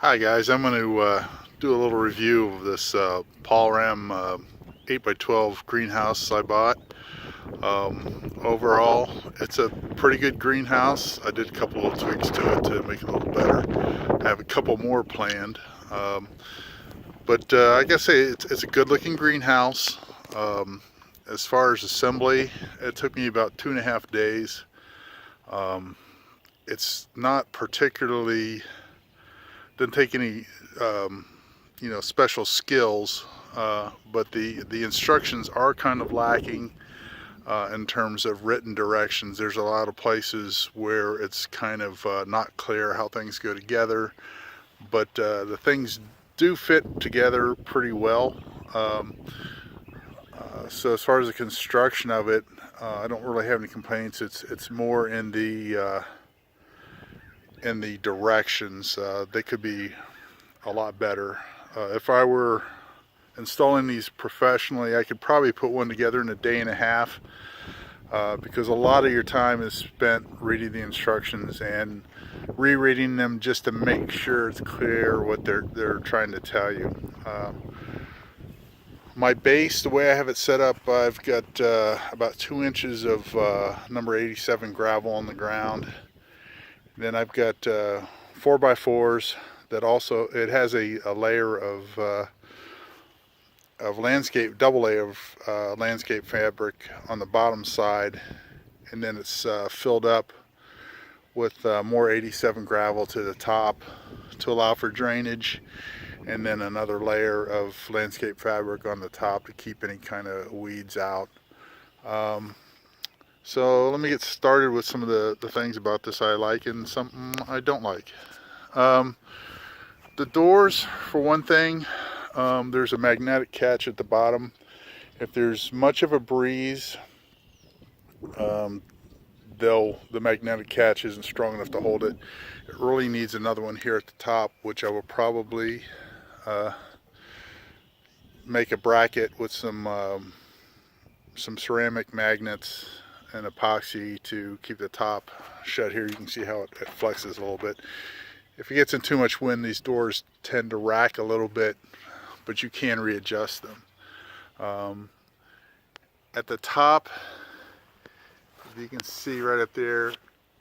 Hi guys, I'm going to do a little review of this Palram 8x12 greenhouse I bought. Overall, it's a pretty good greenhouse. I did a couple of tweaks to it to make it a little better. I have a couple more planned. But I gotta say it's a good looking greenhouse. As far as assembly, it took me about 2.5 days. It's not particularly, didn't take any special skills, but the instructions are kind of lacking in terms of written directions. There's a lot of places where it's kind of not clear how things go together, but the things do fit together pretty well. So as far as the construction of it, I don't really have any complaints. It's more in the directions. They could be a lot better. If I were installing these professionally, I could probably put one together in a day and a half, because a lot of your time is spent reading the instructions and rereading them just to make sure it's clear what they're trying to tell you. My base, the way I have it set up, I've got about 2 inches of number 87 gravel on the ground. Then I've got 4x4s that also, it has a layer of landscape, double layer of landscape fabric on the bottom side, and then it's filled up with more 87 gravel to the top to allow for drainage, and then another layer of landscape fabric on the top to keep any kind of weeds out. So let me get started with some of the things about this I like and something I don't like. The doors, for one thing, there's a magnetic catch at the bottom. If there's much of a breeze, the magnetic catch isn't strong enough to hold it. It really needs another one here at the top, which I will probably make a bracket with some ceramic magnets and epoxy to keep the top shut here. You can see how it flexes a little bit. If it gets in too much wind, these doors tend to rack a little bit, but you can readjust them. At the top, as you can see right up there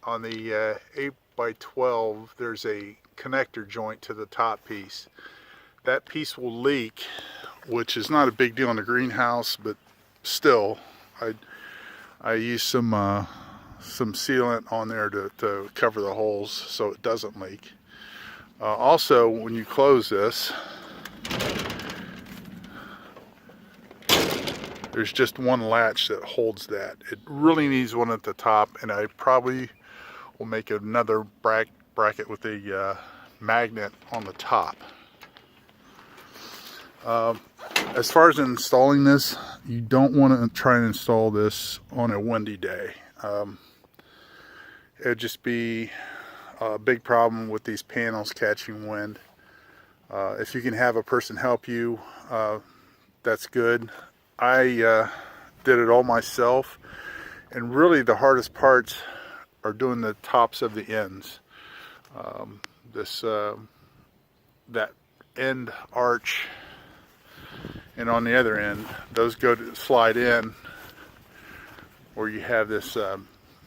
on the 8x12, there's a connector joint to the top piece. That piece will leak, which is not a big deal in the greenhouse, but still, I use some sealant on there to cover the holes so it doesn't leak. Also, when you close this, there's just one latch that holds that. It really needs one at the top, and I probably will make another bracket with a magnet on the top. As far as installing this, you don't want to try and install this on a windy day. It'd just be a big problem with these panels catching wind. If you can have a person help you, that's good. I did it all myself, and really the hardest parts are doing the tops of the ends. That end arch, and on the other end, those go to slide in, where you have this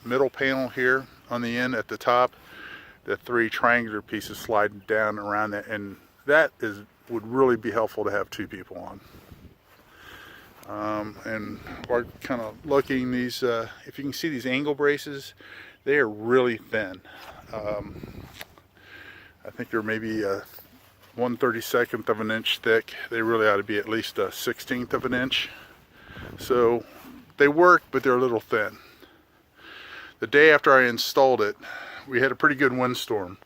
middle panel here on the end at the top, the 3 triangular pieces sliding down around that, and that would really be helpful to have 2 people on. And we're kind of looking, these, if you can see these angle braces, they are really thin. I think they're maybe 1/32 of an inch thick. They really ought to be at least a 1/16 of an inch. So they work, but they're a little thin. The day after I installed it, we had a pretty good windstorm.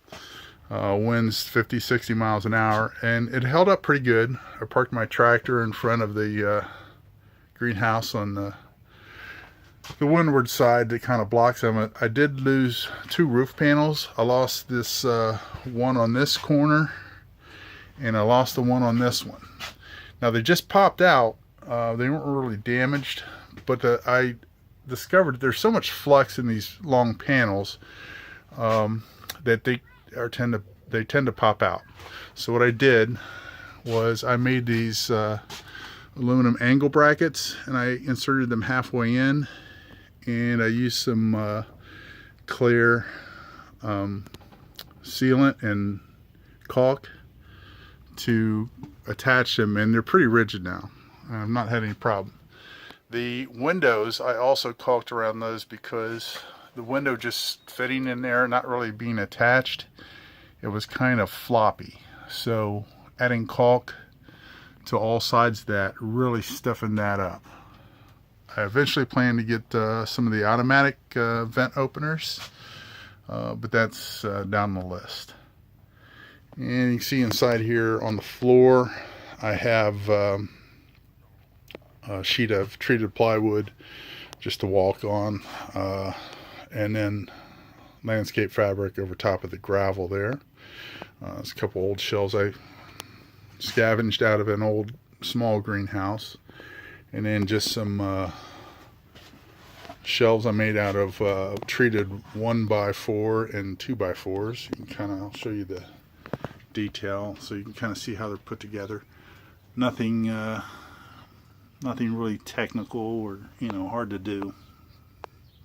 Winds 50-60 miles an hour, and it held up pretty good. I parked my tractor in front of the greenhouse on the windward side that kind of blocks them. I did lose 2 roof panels. I lost this one on this corner, and I lost the one on this one. Now they just popped out. They weren't really damaged, but I discovered there's so much flux in these long panels that they tend to they tend to pop out. So what I did was I made these aluminum angle brackets, and I inserted them halfway in, and I used some clear sealant and caulk to attach them, and they're pretty rigid now. I've not had any problem. The windows, I also caulked around those because the window just fitting in there, not really being attached, it was kind of floppy. So adding caulk to all sides of that really stiffened that up. I eventually plan to get some of the automatic vent openers, but that's down the list. And you can see inside here on the floor, I have a sheet of treated plywood just to walk on, and then landscape fabric over top of the gravel there. There's a couple old shelves I scavenged out of an old small greenhouse, and then just some shelves I made out of treated 1x4 and 2x4s. You can kind of, I'll show you the detail so you can kind of see how they're put together. Nothing really technical or hard to do.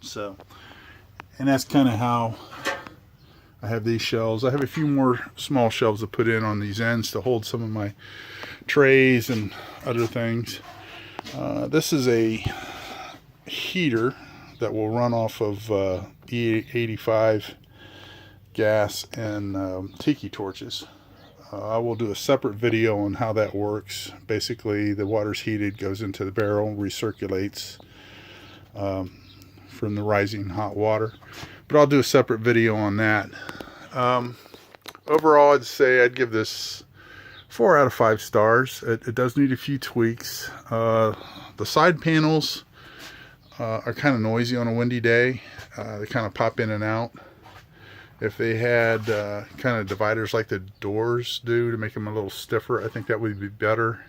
So, and that's kind of how I have these shelves. I have a few more small shelves to put in on these ends to hold some of my trays and other things. This is a heater that will run off of E85 gas and tiki torches. I will do a separate video on how that works. Basically, the water's heated, goes into the barrel, recirculates from the rising hot water. But I'll do a separate video on that. Overall, I'd say I'd give this 4 out of 5 stars. It does need a few tweaks. The side panels are kind of noisy on a windy day. They kind of pop in and out. If they had kind of dividers like the doors do to make them a little stiffer, I think that would be better.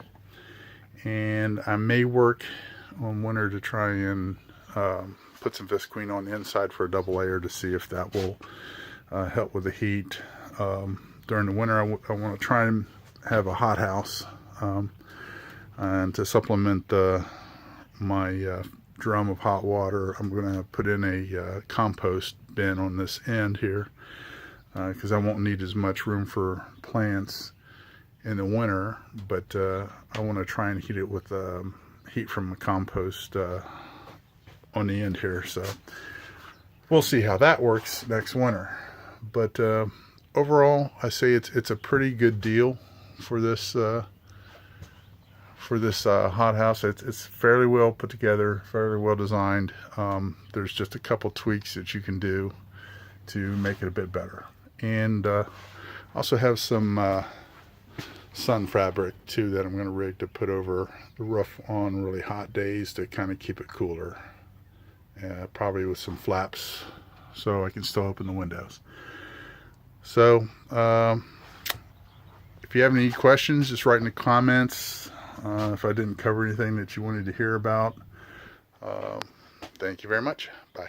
And I may work on winter to try and put some visqueen on the inside for a double layer to see if that will help with the heat. During the winter, I want to try and have a hot house, and to supplement my drum of hot water, I'm going to put in a compost bin on this end here, because I won't need as much room for plants in the winter, but I want to try and heat it with heat from the compost on the end here. So we'll see how that works next winter. But overall, I say it's a pretty good deal for this hot house. It's fairly well put together, fairly well designed. There's just a couple tweaks that you can do to make it a bit better. And also have some sun fabric too that I'm going to rig to put over the roof on really hot days to kind of keep it cooler. Probably with some flaps so I can still open the windows. So if you have any questions, just write in the comments. If I didn't cover anything that you wanted to hear about. Thank you very much. Bye.